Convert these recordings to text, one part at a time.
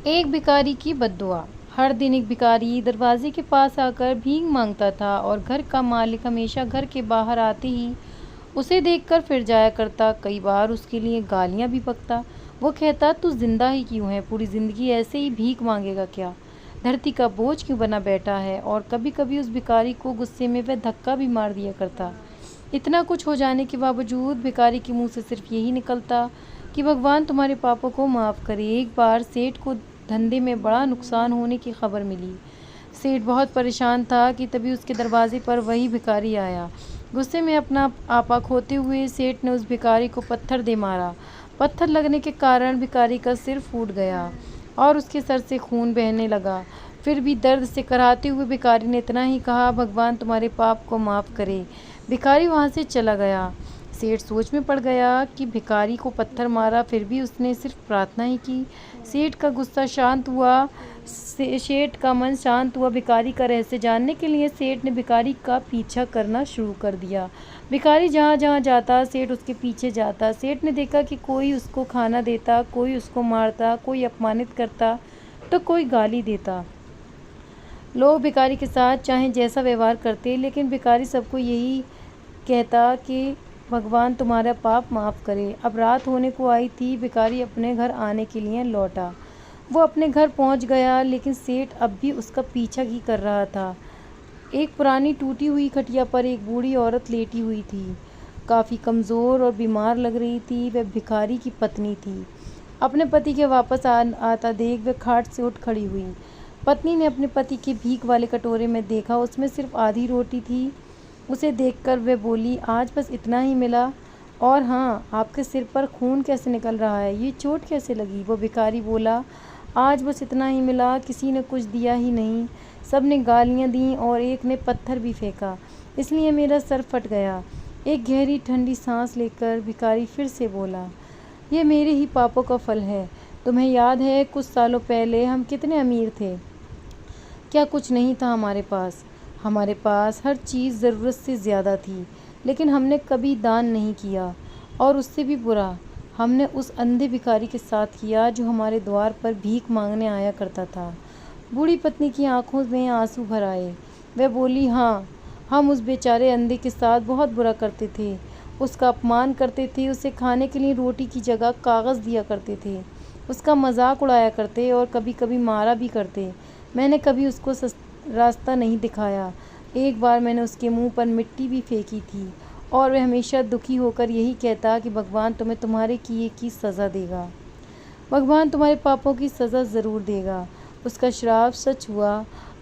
एक भिखारी की बद्दुआ। हर दिन एक भिखारी दरवाजे के पास आकर भीख मांगता था और घर का मालिक हमेशा घर के बाहर आते ही उसे देखकर फिर जाया करता। कई बार उसके लिए गालियां भी बकता। वो कहता, तू जिंदा ही क्यों है? पूरी जिंदगी ऐसे ही भीख मांगेगा क्या? धरती का बोझ क्यों बना बैठा है? और कभी कभी उस भिखारी को गुस्से में वह धक्का भी मार दिया करता। इतना कुछ हो जाने के बावजूद भिखारी के मुंह से सिर्फ यही निकलता कि भगवान तुम्हारे पापों को माफ़ करे। एक बार सेठ को धंधे में बड़ा नुकसान होने की खबर मिली। सेठ बहुत परेशान था कि तभी उसके दरवाजे पर वही भिखारी आया। गुस्से में अपना आपा खोते हुए सेठ ने उस भिखारी को पत्थर दे मारा। पत्थर लगने के कारण भिखारी का सिर फूट गया और उसके सर से खून बहने लगा। फिर भी दर्द से कराहते हुए भिखारी ने इतना ही कहा, भगवान तुम्हारे पाप को माफ़ करे। भिखारी वहाँ से चला गया। सेठ सोच में पड़ गया कि भिखारी को पत्थर मारा, फिर भी उसने सिर्फ प्रार्थना ही की। सेठ का गुस्सा शांत हुआ। सेठ का मन शांत हुआ। भिखारी का रहस्य जानने के लिए सेठ ने भिखारी का पीछा करना शुरू कर दिया। भिखारी जहाँ जहाँ जाता सेठ उसके पीछे जाता। सेठ ने देखा कि कोई उसको खाना देता, कोई उसको मारता, कोई अपमानित करता तो कोई गाली देता। लोग भिखारी के साथ चाहे जैसा व्यवहार करते, लेकिन भिखारी सबको यही कहता कि भगवान तुम्हारा पाप माफ़ करे। अब रात होने को आई थी। भिखारी अपने घर आने के लिए लौटा। वो अपने घर पहुंच गया, लेकिन सेठ अब भी उसका पीछा ही कर रहा था। एक पुरानी टूटी हुई खटिया पर एक बूढ़ी औरत लेटी हुई थी। काफ़ी कमज़ोर और बीमार लग रही थी। वह भिखारी की पत्नी थी। अपने पति के वापस आता देख वह खाट से उठ खड़ी हुई। पत्नी ने अपने पति के भीख वाले कटोरे में देखा, उसमें सिर्फ आधी रोटी थी। उसे देखकर वह बोली, आज बस इतना ही मिला? और हाँ, आपके सिर पर खून कैसे निकल रहा है? ये चोट कैसे लगी? वो भिखारी बोला, आज बस इतना ही मिला, किसी ने कुछ दिया ही नहीं। सब ने गालियाँ दी और एक ने पत्थर भी फेंका, इसलिए मेरा सर फट गया। एक गहरी ठंडी सांस लेकर भिखारी फिर से बोला, ये मेरे ही पापों का फल है। तुम्हें याद है कुछ सालों पहले हम कितने अमीर थे? क्या कुछ नहीं था हमारे पास? हमारे पास हर चीज़ ज़रूरत से ज़्यादा थी, लेकिन हमने कभी दान नहीं किया। और उससे भी बुरा हमने उस अंधे भिखारी के साथ किया जो हमारे द्वार पर भीख मांगने आया करता था। बूढ़ी पत्नी की आंखों में आंसू भर आए। वह बोली, हाँ, हम उस बेचारे अंधे के साथ बहुत बुरा करते थे। उसका अपमान करते थे, उसे खाने के लिए रोटी की जगह कागज़ दिया करते थे, उसका मजाक उड़ाया करते और कभी कभी मारा भी करते। मैंने कभी उसको रास्ता नहीं दिखाया। एक बार मैंने उसके मुंह पर मिट्टी भी फेंकी थी और वह हमेशा दुखी होकर यही कहता कि भगवान तुम्हें तुम्हारे किए की सज़ा देगा। भगवान तुम्हारे पापों की सज़ा ज़रूर देगा। उसका श्राप सच हुआ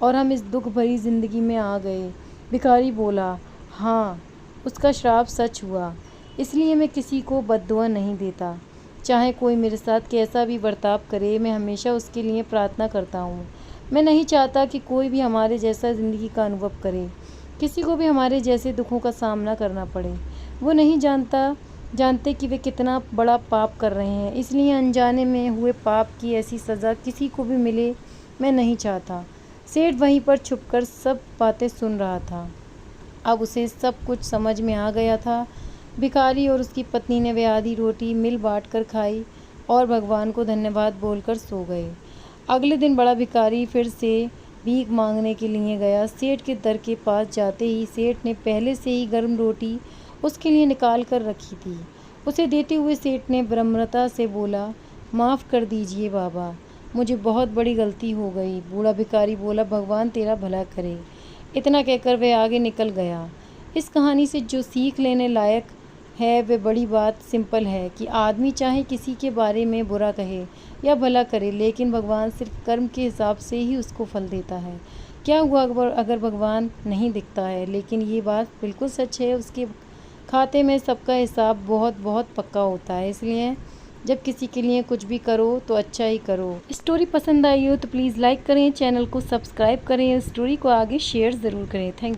और हम इस दुख भरी ज़िंदगी में आ गए। भिखारी बोला, हाँ, उसका श्राप सच हुआ, इसलिए मैं किसी को बद्दुआ नहीं देता। चाहे कोई मेरे साथ कैसा भी बर्ताव करे, मैं हमेशा उसके लिए प्रार्थना करता हूँ। मैं नहीं चाहता कि कोई भी हमारे जैसा ज़िंदगी का अनुभव करे, किसी को भी हमारे जैसे दुखों का सामना करना पड़े। वो नहीं जानते कि वे कितना बड़ा पाप कर रहे हैं, इसलिए अनजाने में हुए पाप की ऐसी सज़ा किसी को भी मिले मैं नहीं चाहता। सेठ वहीं पर छुपकर सब बातें सुन रहा था। अब उसे सब कुछ समझ में आ गया था। भिखारी और उसकी पत्नी ने वे आधी रोटी मिल बांट कर खाई और भगवान को धन्यवाद बोलकर सो गए। अगले दिन बड़ा भिखारी फिर से भीख मांगने के लिए गया। सेठ के दर के पास जाते ही सेठ ने पहले से ही गर्म रोटी उसके लिए निकाल कर रखी थी। उसे देते हुए सेठ ने विनम्रता से बोला, माफ़ कर दीजिए बाबा, मुझे बहुत बड़ी गलती हो गई। बूढ़ा भिखारी बोला, भगवान तेरा भला करे। इतना कहकर वह आगे निकल गया। इस कहानी से जो सीख लेने लायक है वह बड़ी बात सिंपल है कि आदमी चाहे किसी के बारे में बुरा कहे या भला करे, लेकिन भगवान सिर्फ कर्म के हिसाब से ही उसको फल देता है। क्या हुआ अगर भगवान नहीं दिखता है, लेकिन ये बात बिल्कुल सच है, उसके खाते में सबका हिसाब बहुत बहुत पक्का होता है। इसलिए जब किसी के लिए कुछ भी करो तो अच्छा ही करो। स्टोरी पसंद आई हो तो प्लीज़ लाइक करें, चैनल को सब्सक्राइब करें, स्टोरी को आगे शेयर ज़रूर करें। Thank you.